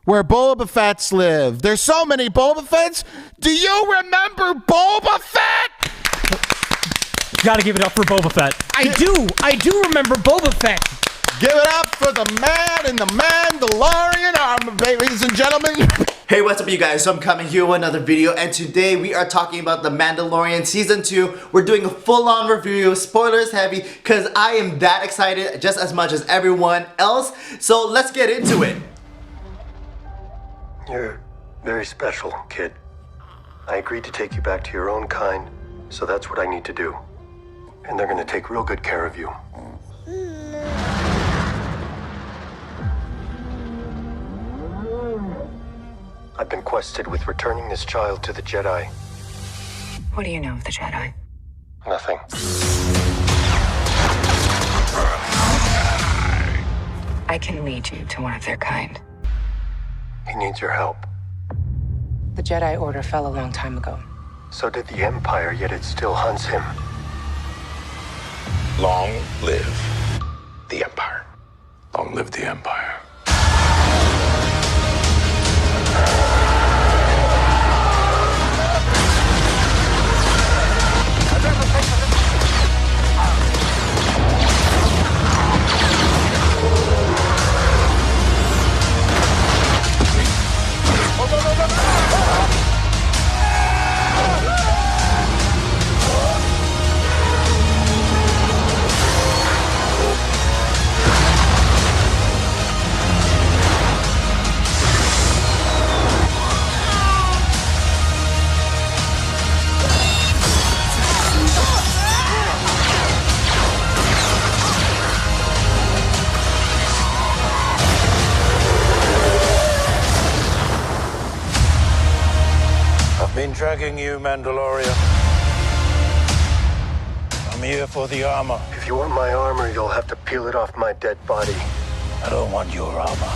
where Boba Fett's live. There's so many Boba Fetts. Do you remember Boba Fett? Gotta give it up for Boba Fett. I do remember Boba Fett. Give it up for the man in the Mandalorian armor, ladies and gentlemen. Hey, what's up you guys? So I'm coming here with another video, and today we are talking about the Mandalorian Season 2. We're doing a full-on review, spoilers heavy, because I am that excited just as much as everyone else. So let's get into it. You're very special, kid. I agreed to take you back to your own kind, so that's what I need to do. And they're gonna take real good care of you. I've been quested with returning this child to the Jedi. What do you know of the Jedi? Nothing. I can lead you to one of their kind. He needs your help. The Jedi Order fell a long time ago. So did the Empire, yet it still hunts him. Long live the Empire. Long live the Empire. Been tracking you, Mandalorian. I'm here for the armor. If you want my armor, you'll have to peel it off my dead body. I don't want your armor.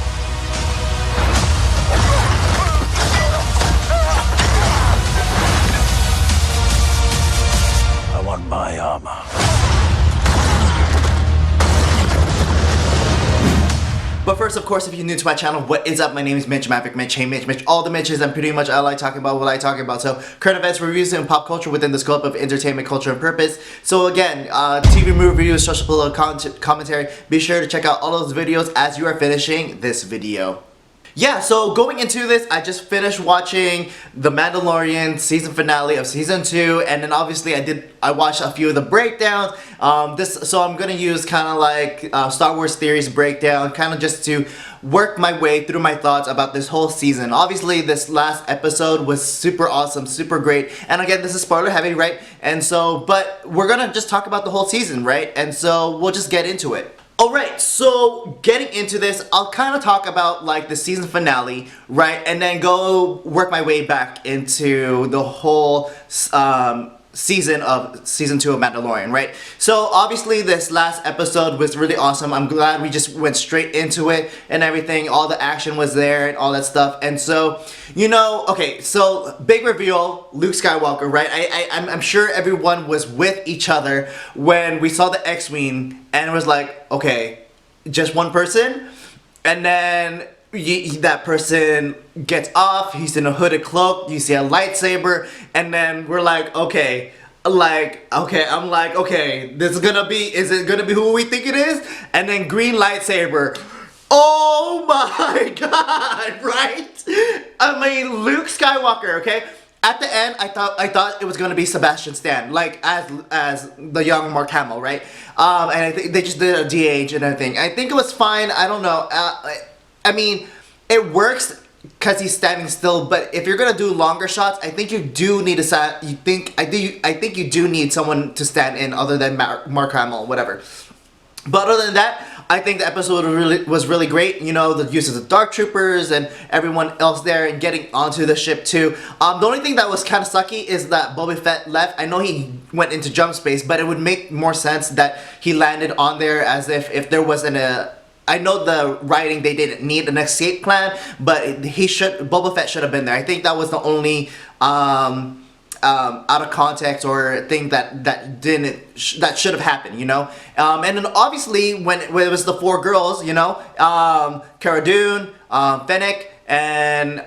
I want my armor. But first, of course, if you're new to my channel, what is up? My name is Mitch, Maverick Mitch. Hey Mitch, all the Mitches, and pretty much I like talking about what I talk about. So, current events, reviews, and pop culture within the scope of entertainment, culture, and purpose. So again, TV movie reviews, social political commentary. Be sure to check out all those videos as you are finishing this video. Yeah, so going into this, I just finished watching The Mandalorian season finale of season 2, and then obviously I watched a few of the breakdowns. So I'm gonna use kind of like Star Wars theories breakdown, kind of just to work my way through my thoughts about this whole season. Obviously, this last episode was super awesome, super great, and again, this is spoiler heavy, right? And so, but we're gonna just talk about the whole season, right? And so we'll just get into it. Alright, so getting into this, I'll kind of talk about like the season finale, right? And then go work my way back into the whole season 2 of Mandalorian, right? So obviously this last episode was really awesome. I'm glad we just went straight into it and everything. All the action was there and all that stuff. And so, you know, okay, so big reveal, Luke Skywalker, right? I'm sure everyone was with each other when we saw the X-Wing and it was like, okay, just one person? And then that person gets off, he's in a hooded cloak, you see a lightsaber, and then we're like, okay, I'm like, okay, this is it gonna be who we think it is? And then green lightsaber. Oh my god, right? I mean, Luke Skywalker, okay? At the end, I thought it was gonna be Sebastian Stan, like as the young Mark Hamill, right? And I think they just did a de-age and everything. I think it was fine. I don't know. I mean, it works because he's standing still. But if you're gonna do longer shots, I think you do need I think you do need someone to stand in other than Mark Hamill, whatever. But other than that, I think the episode was really great. You know, the uses of Dark Troopers and everyone else there and getting onto the ship too. The only thing that was kind of sucky is that Boba Fett left. I know he went into jump space, but it would make more sense that he landed on there as if there wasn't a... I know the writing, they didn't need an escape plan, but Boba Fett should have been there. I think that was the only out of context or thing that should have happened, you know. And then obviously when it was the four girls, you know, Cara Dune, Fennec, and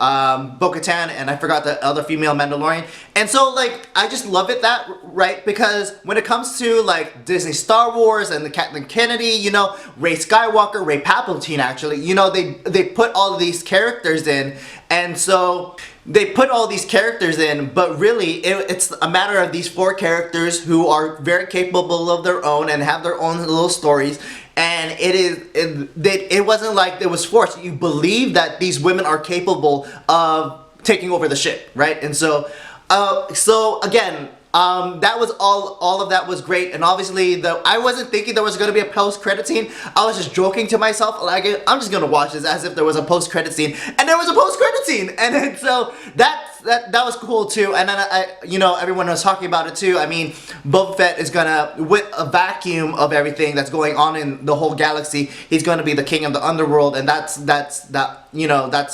Bo-Katan, and I forgot the other female Mandalorian. And so like I just love it that right, because when it comes to like Disney Star Wars and the Kathleen Kennedy, you know, Rey Skywalker, Rey Palpatine actually, you know, they put all of these characters in, and so they put all these characters in, but really it's a matter of these 4 characters who are very capable of their own and have their own little stories. And it wasn't like it was forced. You believe that these women are capable of taking over the ship, right? And so again, that was all of that was great. And obviously I wasn't thinking there was going to be a post-credit scene. I was just joking to myself, like, I'm just going to watch this as if there was a post-credit scene, and there was a post-credit scene. And then, so that was cool too. And then you know, everyone was talking about it too. I mean, Boba Fett is gonna, with a vacuum of everything that's going on in the whole galaxy, he's gonna be the king of the underworld, and that's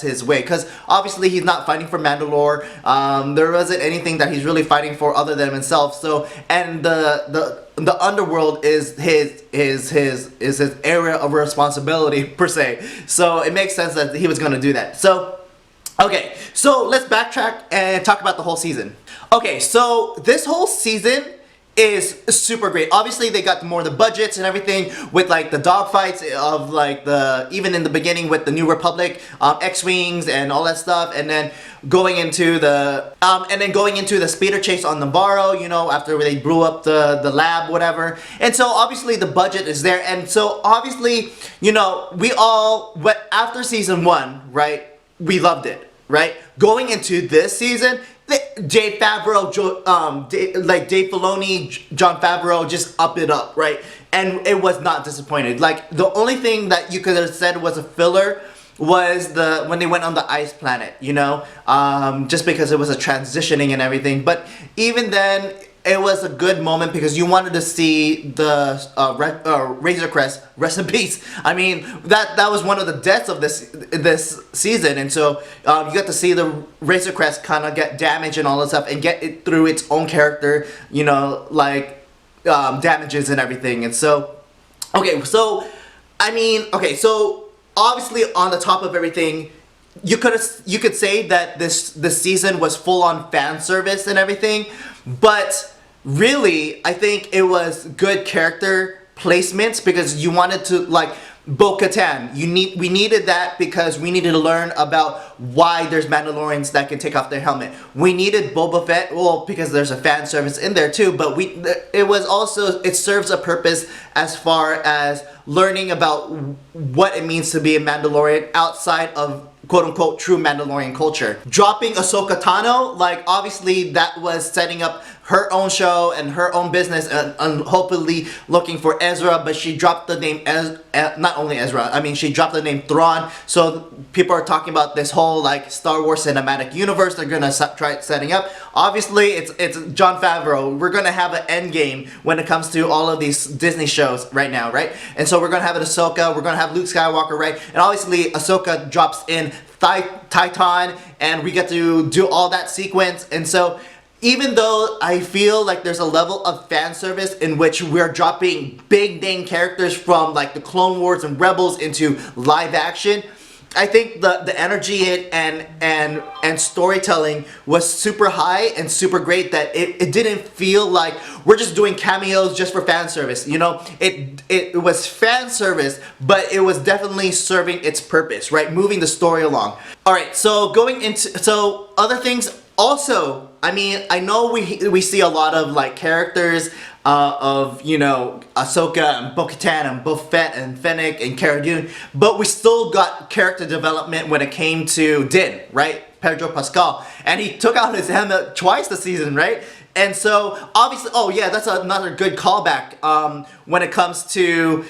his way. Because obviously he's not fighting for Mandalore. There wasn't anything that he's really fighting for other than himself. So, and the underworld is his area of responsibility per se. So it makes sense that he was gonna do that. So. Okay, so let's backtrack and talk about the whole season. Okay, so this whole season is super great. Obviously, they got more of the budgets and everything with like the dogfights of like even in the beginning with the New Republic, X-Wings and all that stuff, and then going into the speeder chase on Navarro, you know, after they blew up the lab, whatever. And so obviously the budget is there, and so obviously, you know, after season 1, right? We loved it, right? Going into this season, Dave Filoni, Jon Favreau just upped it up, right? And it was not disappointed. Like, the only thing that you could have said was a filler was when they went on the ice planet, you know? Just because it was a transitioning and everything. But even then, it was a good moment because you wanted to see the Razor Crest, rest in peace. I mean, that was one of the deaths of this season, and so you got to see the Razor Crest kind of get damaged and all that stuff, and get it through its own character, you know, like damages and everything. And so, so obviously on the top of everything, you could say that this season was full on fan service and everything, but really, I think it was good character placements because you wanted to, like, Bo-Katan. We needed that because we needed to learn about why there's Mandalorians that can take off their helmet. We needed Boba Fett, well, because there's a fan service in there too, but it serves a purpose as far as learning about what it means to be a Mandalorian outside of quote-unquote true Mandalorian culture. Dropping Ahsoka Tano, like, obviously that was setting up her own show and her own business, and hopefully looking for Ezra, but she dropped the name not only Ezra, I mean, she dropped the name Thrawn, so people are talking about this whole like Star Wars cinematic universe they're gonna try setting up. Obviously it's Jon Favreau. We're gonna have an end game when it comes to all of these Disney shows right now, right? And so we're gonna have an Ahsoka, we're gonna have Luke Skywalker, right? And obviously Ahsoka drops in Titan, and we get to do all that sequence. And so even though I feel like there's a level of fan service in which we're dropping big name characters from like the Clone Wars and Rebels into live action, I think the energy and storytelling was super high and super great, that it didn't feel like we're just doing cameos just for fan service. You know, it was fan service, but it was definitely serving its purpose, right? Moving the story along. All right, so other things also. I mean, I know we see a lot of like characters of, you know, Ahsoka and Bo-Katan and Boba Fett and Fennec and Cara Dune, but we still got character development when it came to Din, right? Pedro Pascal, and he took out his helmet twice this season, right? And so obviously, oh yeah, that's another good callback when it comes to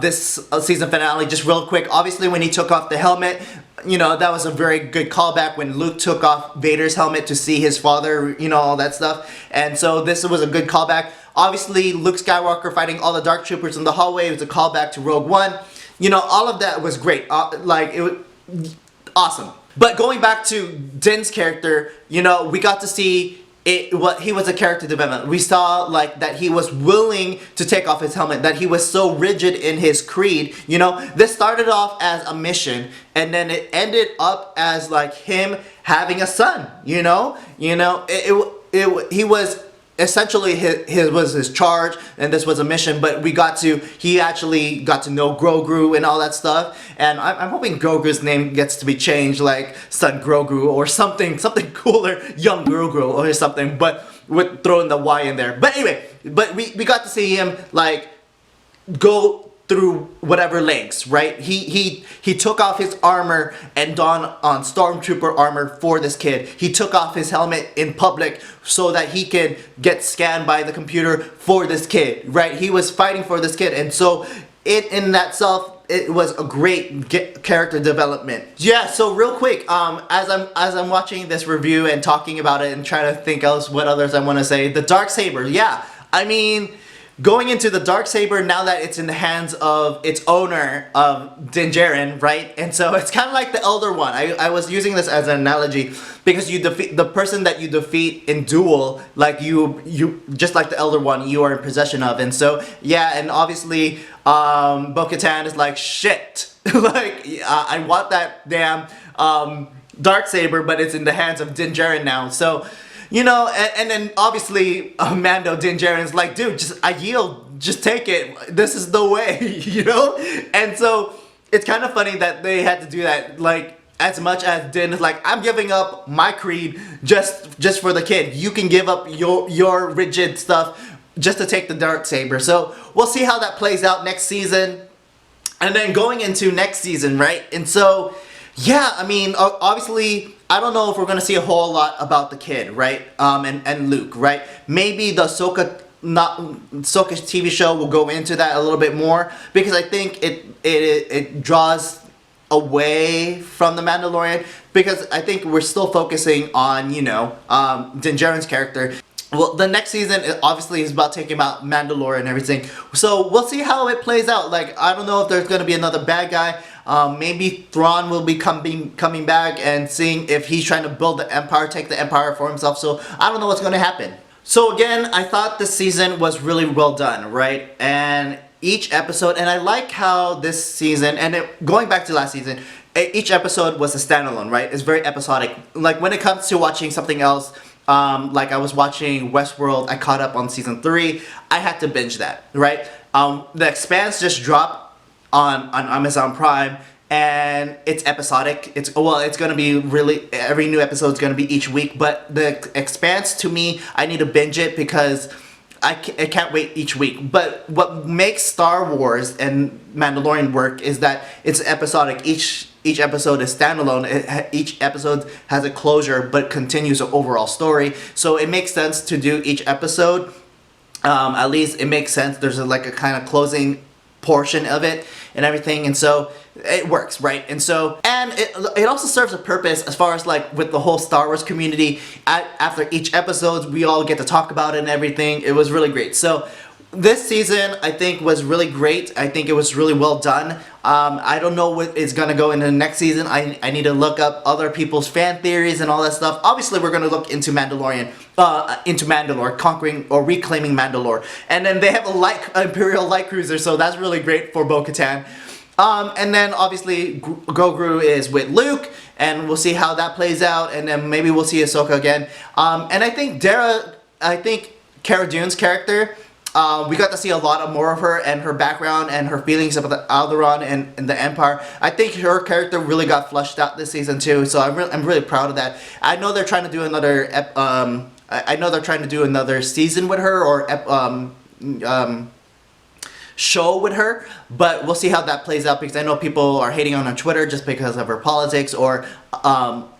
this season finale. Just real quick, obviously when he took off the helmet, you know, that was a very good callback when Luke took off Vader's helmet to see his father, you know, all that stuff. And so this was a good callback. Obviously, Luke Skywalker fighting all the Dark Troopers in the hallway was a callback to Rogue One. You know, all of that was great. It was awesome. But going back to Din's character, you know, we got to see he was a character development. We saw like that he was willing to take off his helmet, that he was so rigid in his creed. You know, this started off as a mission, and then it ended up as like him having a son. You know, he was essentially his charge, and this was a mission, but he actually got to know Grogu and all that stuff, and I'm hoping Grogu's name gets to be changed, like Son Grogu or something cooler, Young Grogu or something, but with throwing the Y in there. But anyway, we got to see him like go through whatever lengths, right? He took off his armor and donned on stormtrooper armor for this kid. He took off his helmet in public so that he could get scanned by the computer for this kid, right? He was fighting for this kid, and so in that self, it was a great character development. Yeah, so real quick, as I'm watching this review and talking about it and trying to think else what others I want to say, the Dark Saber, yeah, I mean, going into the Dark Saber, now that it's in the hands of its owner, of Din Djarin, right? And so it's kind of like the Elder One. I was using this as an analogy because you defeat the person that you defeat in duel, like you just like the Elder One, you are in possession of. And so yeah, and obviously Bo-Katan is like, shit, like I want that damn Dark Saber, but it's in the hands of Din Djarin now. So, you know, and then obviously Mando Din Djarin's like, dude, I yield, just take it. This is the way, you know? And so it's kind of funny that they had to do that, like, as much as Din is like, I'm giving up my creed just for the kid. You can give up your rigid stuff just to take the Dark Saber. So we'll see how that plays out next season. And then going into next season, right? And so, yeah, I mean, obviously, I don't know if we're going to see a whole lot about the kid, right? And Luke, right? Maybe the Ahsoka TV show will go into that a little bit more, because I think it draws away from the Mandalorian, because I think we're still focusing on, you know, Din Djarin's character. Well, the next season obviously is about taking out Mandalore and everything. So we'll see how it plays out. Like, I don't know if there's going to be another bad guy. Maybe Thrawn will be coming back and seeing if he's trying to build the Empire, take the Empire for himself. So I don't know what's going to happen. So again, I thought this season was really well done, right? And each episode, and I like how this season, and going back to last season, each episode was a standalone, right? It's very episodic. Like when it comes to watching something else, like I was watching Westworld, I caught up on season 3. I had to binge that, right? The Expanse just dropped on Amazon Prime, and it's episodic. It's gonna be really, every new episode is gonna be each week. But the Expanse, to me, I need to binge it because I can't wait each week. But what makes Star Wars and Mandalorian work is that it's episodic. Each episode is standalone. Each episode has a closure but continues an overall story. So it makes sense to do each episode. At least it makes sense. There's like a kind of closing portion of it and everything, and so it works, right? And so, and it also serves a purpose as far as like with the whole Star Wars community. After each episode, we all get to talk about it and everything. It was really great. So this season, I think, was really great. I think it was really well done. I don't know what is gonna go into the next season. I need to look up other people's fan theories and all that stuff. Obviously, we're gonna look into Mandalorian, into Mandalore, conquering or reclaiming Mandalore, and then they have a Imperial light cruiser, so that's really great for Bo-Katan. And then obviously Grogu is with Luke, and we'll see how that plays out, and then maybe we'll see Ahsoka again. And I think Cara Dune's character, we got to see a lot more of her and her background and her feelings about the Alderaan and the Empire. I think her character really got fleshed out this season too, so I'm really proud of that. I know they're trying to do another season with her, or show with her, but we'll see how that plays out, because I know people are hating on Twitter just because of her politics or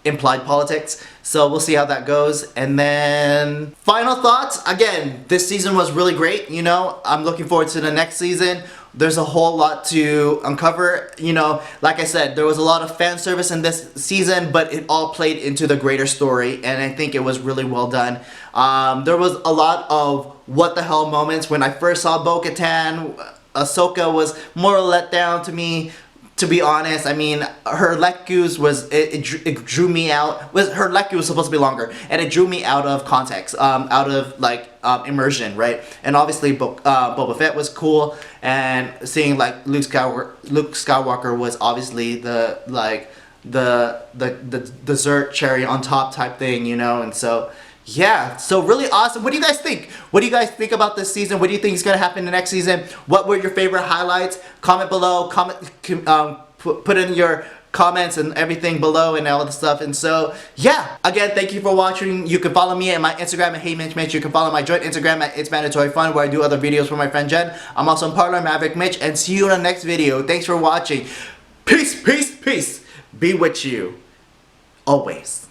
implied politics. So we'll see how that goes. And then final thoughts. Again, this season was really great. You know, I'm looking forward to the next season. There's a whole lot to uncover. You know, like I said, there was a lot of fan service in this season, but it all played into the greater story, and I think it was really well done. There was a lot of what the hell moments when I first saw Bo-Katan. Ahsoka was more let down to me. to be honest, I mean, her Leku's was, it drew me out. Her Leku was supposed to be longer, and it drew me out of context, out of, like, immersion, right? And obviously, Boba Fett was cool, and seeing, like, Luke Skywalker was obviously the, like, the dessert cherry on top type thing, you know, and so... yeah, so really awesome. What do you guys think? What do you guys think about this season? What do you think is going to happen in the next season? What were your favorite highlights? Comment below. Put in your comments and everything below and all the stuff. And so, yeah. Again, thank you for watching. You can follow me at my Instagram at HeyMitch. You can follow my joint Instagram at It's Mandatory Fun, where I do other videos for my friend Jen. I'm also on Parler, Maverick Mitch. And see you in the next video. Thanks for watching. Peace, peace, peace. Be with you. Always.